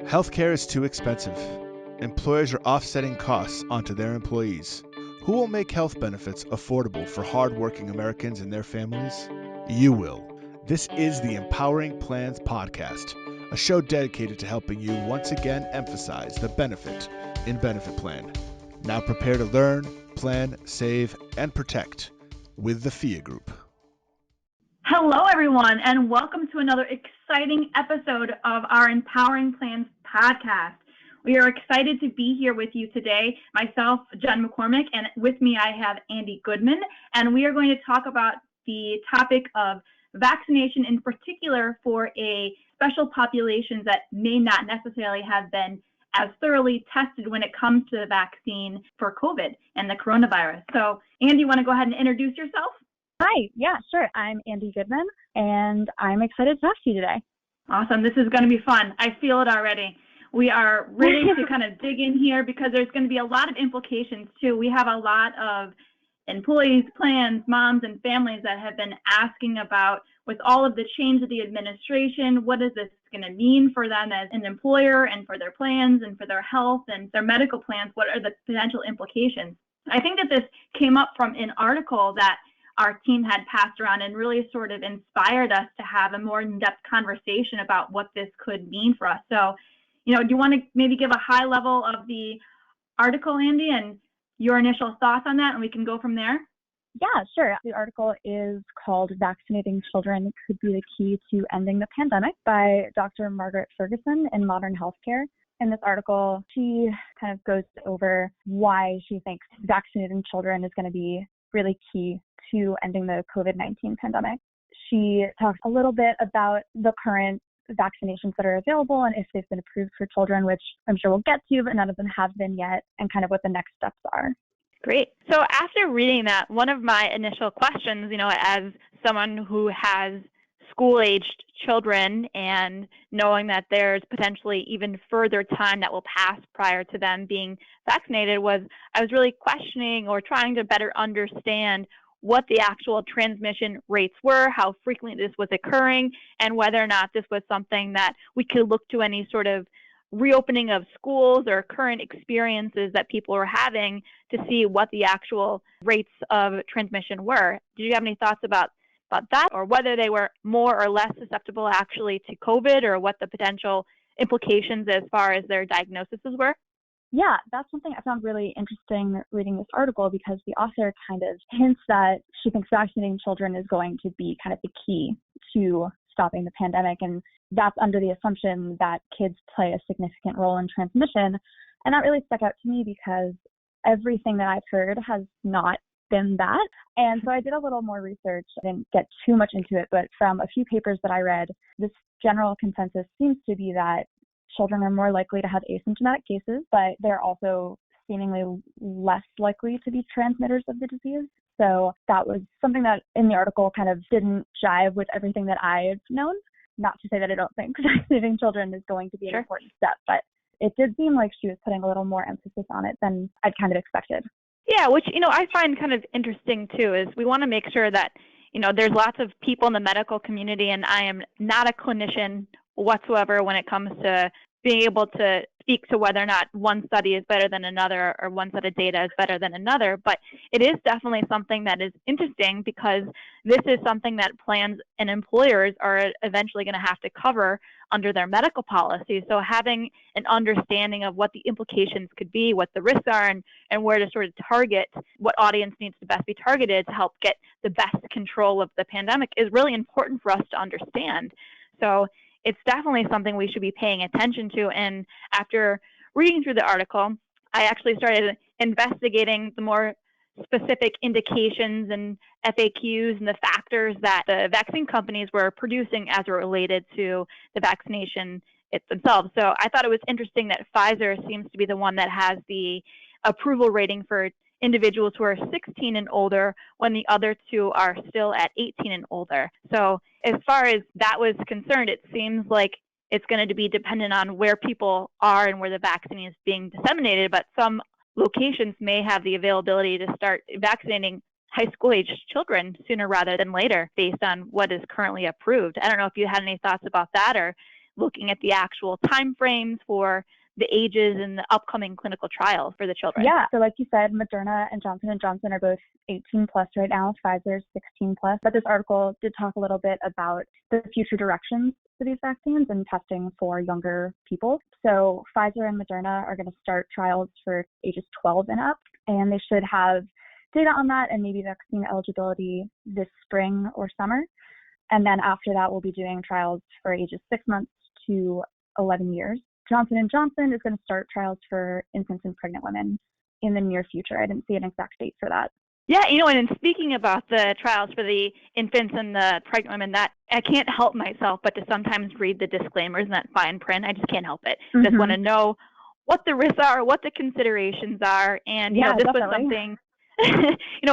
Healthcare is too expensive. Employers are offsetting costs onto their employees. Who will make health benefits affordable for hardworking Americans and their families? You will. This is the Empowering Plans Podcast, a show dedicated to helping you once again emphasize the benefit in benefit plan. Now prepare to learn, plan, save, and protect with the FIA Group. Hello, everyone, and welcome to another exciting episode of our Empowering Plans podcast. We are excited to be here with you today. Myself, Jen McCormick, and with me I have Andi Goodman, and we are going to talk about the topic of vaccination in particular for a special populations that may not necessarily have been as thoroughly tested when it comes to the vaccine for COVID and the coronavirus. So, Andi, you want to go ahead and introduce yourself? Hi, yeah, sure. I'm Andi Goodman, and I'm excited to talk to you today. Awesome. This is going to be fun. I feel it already. We are ready to kind of dig in here because there's going to be a lot of implications, too. We have a lot of employees, plans, moms, and families that have been asking about, with all of the change of the administration, what is this going to mean for them as an employer and for their plans and for their health and their medical plans? What are the potential implications? I think that this came up from an article that our team had passed around and really sort of inspired us to have a more in-depth conversation about what this could mean for us. So, do you want to maybe give a high level of the article, Andi, and your initial thoughts on that, and we can go from there? Yeah, sure. The article is called Vaccinating Children Could Be the Key to Ending the Pandemic by Dr. Margaret Ferguson in Modern Healthcare. In this article, she kind of goes over why she thinks vaccinating children is going to be really key to ending the COVID-19 pandemic. She talks a little bit about the current vaccinations that are available and if they've been approved for children, which I'm sure we'll get to, but none of them have been yet, and kind of what the next steps are. Great. So after reading that, one of my initial questions, as someone who has school-aged children and knowing that there's potentially even further time that will pass prior to them being vaccinated, was I was really questioning or trying to better understand what the actual transmission rates were, how frequently this was occurring, and whether or not this was something that we could look to any sort of reopening of schools or current experiences that people were having to see what the actual rates of transmission were. Do you have any thoughts about that, or whether they were more or less susceptible actually to COVID, or what the potential implications as far as their diagnoses were? Yeah, that's something I found really interesting reading this article, because the author kind of hints that she thinks vaccinating children is going to be kind of the key to stopping the pandemic. And that's under the assumption that kids play a significant role in transmission. And that really stuck out to me because everything that I've heard has not been that. And so I did a little more research. I didn't get too much into it, but from a few papers that I read, this general consensus seems to be that children are more likely to have asymptomatic cases, but they're also seemingly less likely to be transmitters of the disease. So that was something that in the article kind of didn't jive with everything that I've known. Not to say that I don't think vaccinating children is going to be an important step, but it did seem like she was putting a little more emphasis on it than I'd kind of expected. Yeah, which, I find kind of interesting too, is we want to make sure that, there's lots of people in the medical community, and I am not a clinician whatsoever when it comes to being able to speak to whether or not one study is better than another or one set of data is better than another. But it is definitely something that is interesting, because this is something that plans and employers are eventually going to have to cover under their medical policy. So having an understanding of what the implications could be, what the risks are, and where to sort of target what audience needs to best be targeted to help get the best control of the pandemic is really important for us to understand. So it's definitely something we should be paying attention to. And after reading through the article, I actually started investigating the more specific indications and FAQs and the factors that the vaccine companies were producing as it related to the vaccination themselves. So I thought it was interesting that Pfizer seems to be the one that has the approval rating for individuals who are 16 and older, when the other two are still at 18 and older. So as far as that was concerned, it seems like it's going to be dependent on where people are and where the vaccine is being disseminated, but some locations may have the availability to start vaccinating high school-aged children sooner rather than later based on what is currently approved. I don't know if you had any thoughts about that, or looking at the actual timeframes for the ages and the upcoming clinical trials for the children? Yeah, so like you said, Moderna and Johnson & Johnson are both 18 plus right now. Pfizer's 16 plus. But this article did talk a little bit about the future directions for these vaccines and testing for younger people. So Pfizer and Moderna are going to start trials for ages 12 and up, and they should have data on that and maybe vaccine eligibility this spring or summer. And then after that, we'll be doing trials for ages 6 months to 11 years. Johnson & Johnson is going to start trials for infants and pregnant women in the near future. I didn't see an exact date for that. Yeah, and in speaking about the trials for the infants and the pregnant women, that I can't help myself but to sometimes read the disclaimers in that fine print. I just can't help it. Mm-hmm. Just want to know what the risks are, what the considerations are. And, this definitely was something,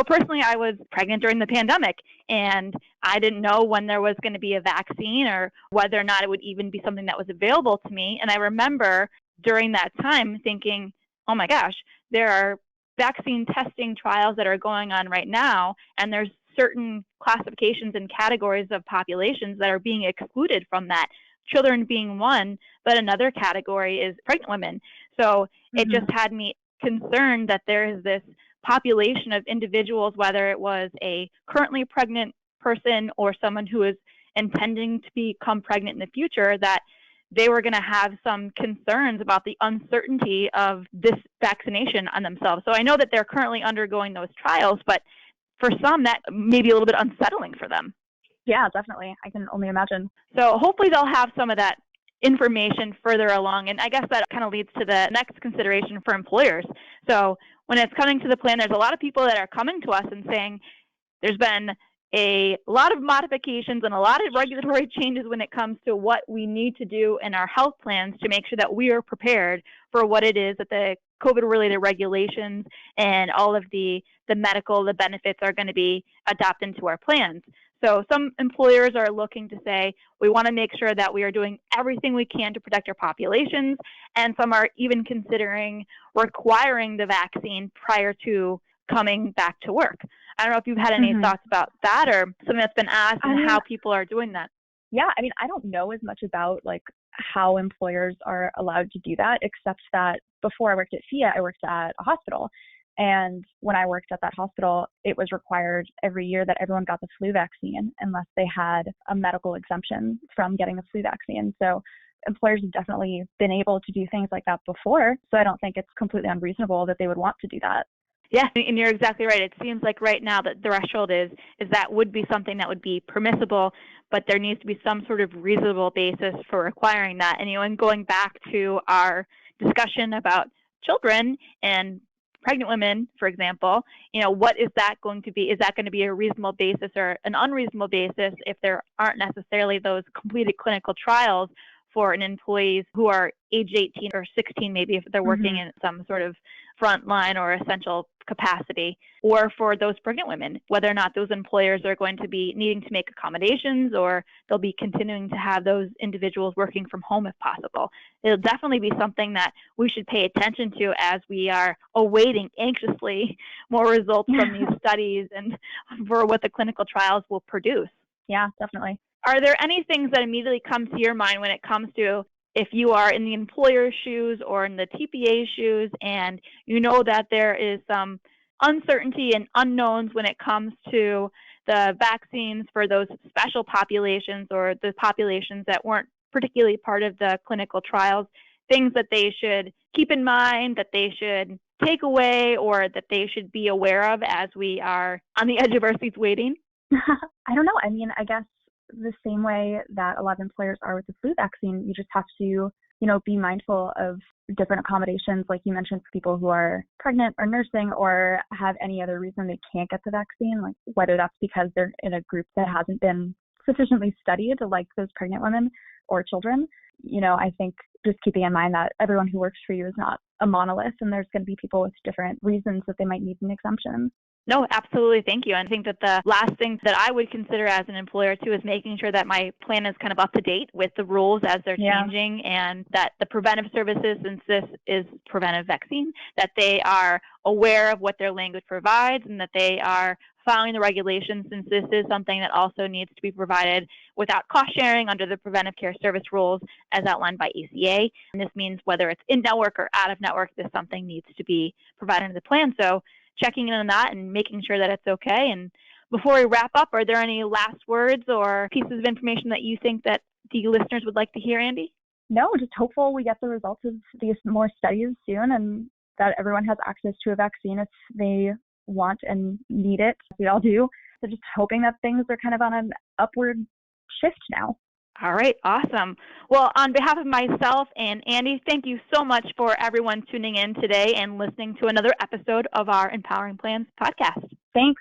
personally, I was pregnant during the pandemic, and I didn't know when there was going to be a vaccine or whether or not it would even be something that was available to me. And I remember during that time thinking, oh my gosh, there are vaccine testing trials that are going on right now, and there's certain classifications and categories of populations that are being excluded from that, children being one, but another category is pregnant women. So it just had me concerned that there is this population of individuals, whether it was a currently pregnant person or someone who is intending to become pregnant in the future, that they were going to have some concerns about the uncertainty of this vaccination on themselves. So I know that they're currently undergoing those trials, but for some, that may be a little bit unsettling for them. Yeah, definitely. I can only imagine. So hopefully they'll have some of that information further along. And I guess that kind of leads to the next consideration for employers. So when it's coming to the plan, there's a lot of people that are coming to us and saying there's been a lot of modifications and a lot of regulatory changes when it comes to what we need to do in our health plans to make sure that we are prepared for what it is that the COVID-related regulations and all of the medical, the benefits are going to be adopted into our plans. So some employers are looking to say, we want to make sure that we are doing everything we can to protect our populations, and some are even considering requiring the vaccine prior to coming back to work. I don't know if you've had any thoughts about that or something that's been asked and how people are doing that. Yeah, I don't know as much about how employers are allowed to do that, except that before I worked at FIA, I worked at a hospital. And when I worked at that hospital, it was required every year that everyone got the flu vaccine unless they had a medical exemption from getting the flu vaccine. So employers have definitely been able to do things like that before. So I don't think it's completely unreasonable that they would want to do that. Yeah, and you're exactly right. It seems like right now that the threshold is that would be something that would be permissible, but there needs to be some sort of reasonable basis for requiring that. And going back to our discussion about children and pregnant women, for example, what is that going to be? Is that going to be a reasonable basis or an unreasonable basis if there aren't necessarily those completed clinical trials for an employees who are age 18 or 16, maybe if they're working in some sort of frontline or essential capacity, or for those pregnant women, whether or not those employers are going to be needing to make accommodations or they'll be continuing to have those individuals working from home if possible. It'll definitely be something that we should pay attention to as we are awaiting anxiously more results from these studies and for what the clinical trials will produce. Yeah, definitely. Are there any things that immediately come to your mind when it comes to if you are in the employer's shoes or in the TPA's shoes and you know that there is some uncertainty and unknowns when it comes to the vaccines for those special populations or the populations that weren't particularly part of the clinical trials, things that they should keep in mind, that they should take away, or that they should be aware of as we are on the edge of our seats waiting? I don't know. I guess the same way that a lot of employers are with the flu vaccine, you just have to, be mindful of different accommodations, like you mentioned, for people who are pregnant or nursing or have any other reason they can't get the vaccine, like whether that's because they're in a group that hasn't been sufficiently studied, like those pregnant women or children. I think just keeping in mind that everyone who works for you is not a monolith, and there's going to be people with different reasons that they might need an exemption. No, absolutely. Thank you. And I think that the last thing that I would consider as an employer too is making sure that my plan is kind of up to date with the rules as they're changing, and that the preventive services, since this is preventive vaccine, that they are aware of what their language provides and that they are following the regulations, since this is something that also needs to be provided without cost sharing under the preventive care service rules as outlined by ACA. And this means whether it's in network or out of network, this something needs to be provided in the plan. So checking in on that and making sure that it's okay. And before we wrap up, are there any last words or pieces of information that you think that the listeners would like to hear, Andi? No, just hopeful we get the results of these more studies soon and that everyone has access to a vaccine if they want and need it. We all do. So just hoping that things are kind of on an upward shift now. All right, awesome. Well, on behalf of myself and Andi, thank you so much for everyone tuning in today and listening to another episode of our Empowering Plans podcast. Thanks.